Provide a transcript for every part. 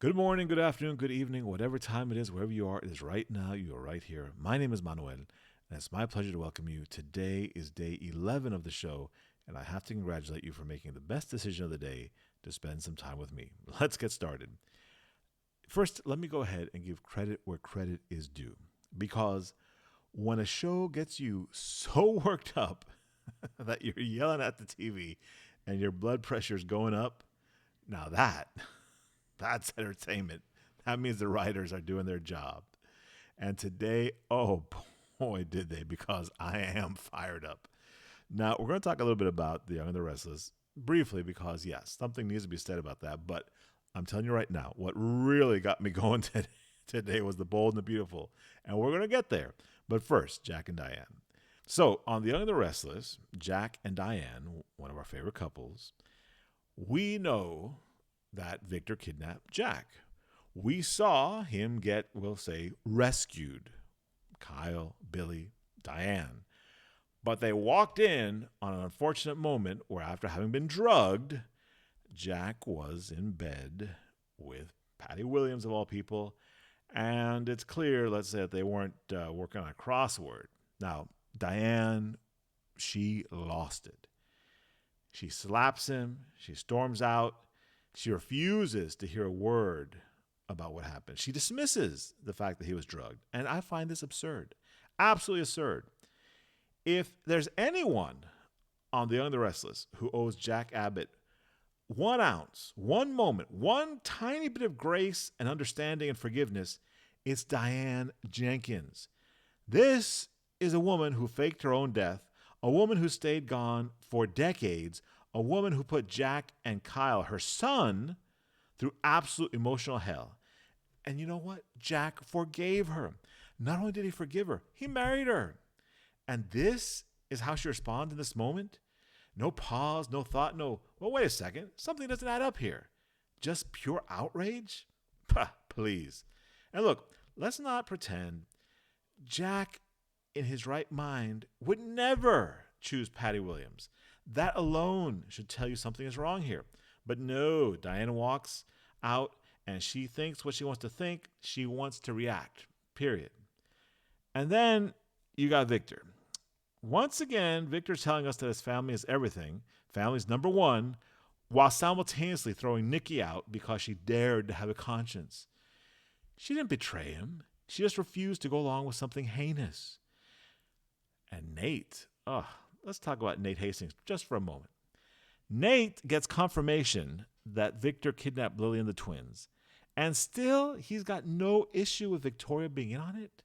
Good morning, good afternoon, good evening, whatever time it is, wherever you are, it is right now. You are right here. My name is Manuel, and it's my pleasure to welcome you. Today is day 11 of the show, and I have to congratulate you for making the best decision of the day to spend some time with me. Let's get started. First, let me go ahead and give credit where credit is due, because when a show gets you so worked up that you're yelling at the TV and your blood pressure is going up, now that's entertainment. That means the writers are doing their job. And today, oh boy, did they, because I am fired up. Now, we're going to talk a little bit about The Young and the Restless briefly because, yes, something needs to be said about that. But I'm telling you right now, what really got me going today was The Bold and the Beautiful. And we're going to get there. But first, Jack and Diane. So, on The Young and the Restless, Jack and Diane, one of our favorite couples, we know that Victor kidnapped Jack. We saw him get, we'll say, rescued. Kyle, Billy, Diane. But they walked in on an unfortunate moment where, after having been drugged, Jack was in bed with Patty Williams, of all people. And it's clear, let's say, that they weren't working on a crossword. Now, Diane, she lost it. She slaps him. She storms out. She refuses to hear a word about what happened. She dismisses the fact that he was drugged. And I find this absurd. Absolutely absurd. If there's anyone on The Young and the Restless who owes Jack Abbott 1 ounce, 1 moment, one tiny bit of grace and understanding and forgiveness, it's Diane Jenkins. This is a woman who faked her own death, a woman who stayed gone for decades, a woman who put Jack and Kyle, her son, through absolute emotional hell. And you know what? Jack forgave her. Not only did he forgive her, he married her. And this is how she responds in this moment? No pause, no thought, no, well, wait a second. Something doesn't add up here. Just pure outrage? Pah, please. And look, let's not pretend Jack, in his right mind, would never choose Patty Williams. That alone should tell you something is wrong here. But no, Diana walks out and she thinks what she wants to think. She wants to react, period. And then you got Victor. Once again, Victor's telling us that his family is everything. Family's number one, while simultaneously throwing Nikki out because she dared to have a conscience. She didn't betray him. She just refused to go along with something heinous. And Nate, let's talk about Nate Hastings just for a moment. Nate gets confirmation that Victor kidnapped Lily and the twins. And still, he's got no issue with Victoria being in on it?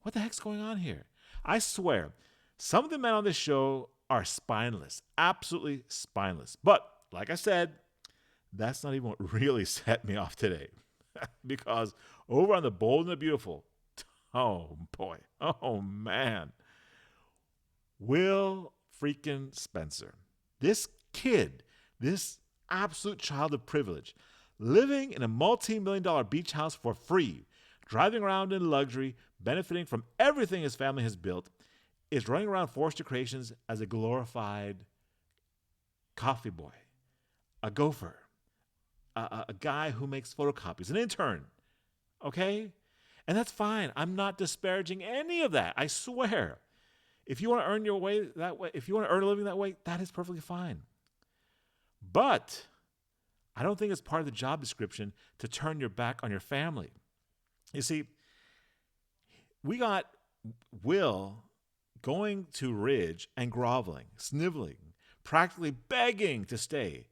What the heck's going on here? I swear, some of the men on this show are spineless. Absolutely spineless. But, like I said, that's not even what really set me off today. Because over on The Bold and the Beautiful, oh boy, oh man, Will freaking Spencer. This kid, this absolute child of privilege, living in a multi-million-dollar beach house for free, driving around in luxury, benefiting from everything his family has built, is running around Forrester Creations as a glorified coffee boy, a gopher, a guy who makes photocopies, an intern, okay? And that's fine. I'm not disparaging any of that, I swear. If you want to earn your way that way, if you want to earn a living that way, that is perfectly fine. But I don't think it's part of the job description to turn your back on your family. You see, we got Will going to Ridge and groveling, sniveling, practically begging to stay,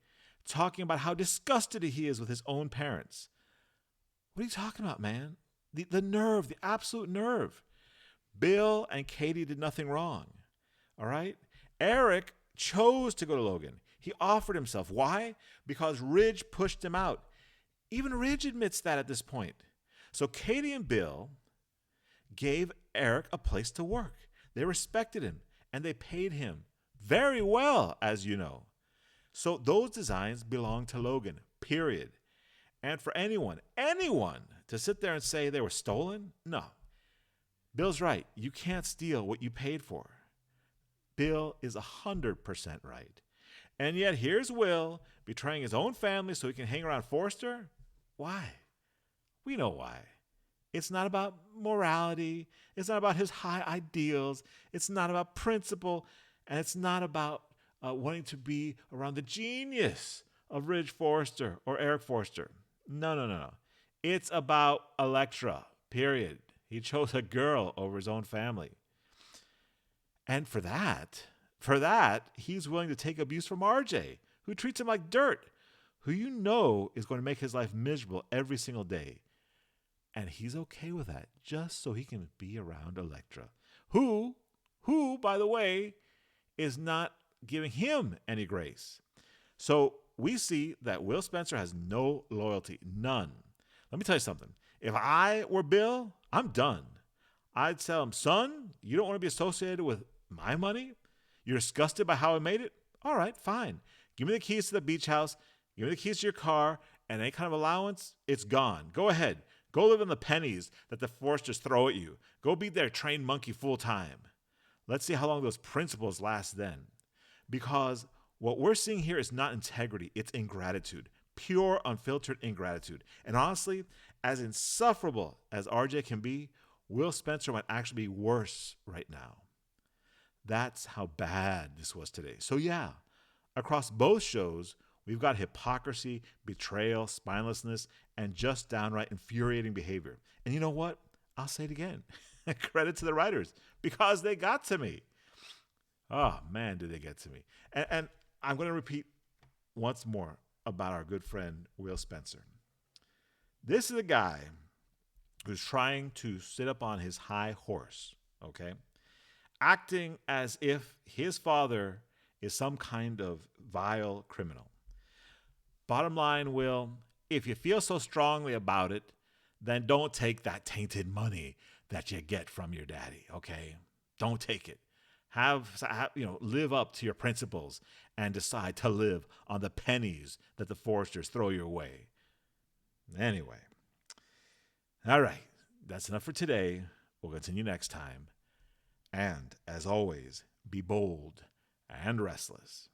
talking about how disgusted he is with his own parents. What are you talking about, man? The nerve, the absolute nerve. Bill and Katie did nothing wrong, all right? Eric chose to go to Logan. He offered himself. Why? Because Ridge pushed him out. Even Ridge admits that at this point. So Katie and Bill gave Eric a place to work. They respected him, and they paid him very well, as you know. So those designs belong to Logan, period. And for anyone to sit there and say they were stolen, no. Bill's right. You can't steal what you paid for. Bill is 100% right. And yet here's Will betraying his own family so he can hang around Forrester? Why? We know why. It's not about morality. It's not about his high ideals. It's not about principle. And it's not about wanting to be around the genius of Ridge Forrester or Eric Forrester. No, no, no, no. It's about Electra, period. He chose a girl over his own family. And for that, he's willing to take abuse from RJ, who treats him like dirt, who you know is going to make his life miserable every single day. And he's okay with that just so he can be around Electra, who, by the way, is not giving him any grace. So we see that Will Spencer has no loyalty, none. Let me tell you something. If I were Bill, I'm done. I'd tell him, son, you don't want to be associated with my money? You're disgusted by how I made it? All right, fine. Give me the keys to the beach house. Give me the keys to your car, and any kind of allowance, it's gone. Go ahead. Go live on the pennies that the Forresters throw at you. Go be their trained monkey full time. Let's see how long those principles last then. Because what we're seeing here is not integrity, it's ingratitude. Pure, unfiltered ingratitude. And honestly, as insufferable as RJ can be, Will Spencer might actually be worse right now. That's how bad this was today. So yeah, across both shows, we've got hypocrisy, betrayal, spinelessness, and just downright infuriating behavior. And you know what? I'll say it again. Credit to the writers, because they got to me. Oh, man, did they get to me. And I'm going to repeat once more about our good friend, Will Spencer. This is a guy who's trying to sit up on his high horse, okay? Acting as if his father is some kind of vile criminal. Bottom line, Will, if you feel so strongly about it, then don't take that tainted money that you get from your daddy, okay? Don't take it. Live up to your principles and decide to live on the pennies that the Forresters throw your way. Anyway, all right, that's enough for today. We'll continue next time. And as always, be bold and restless.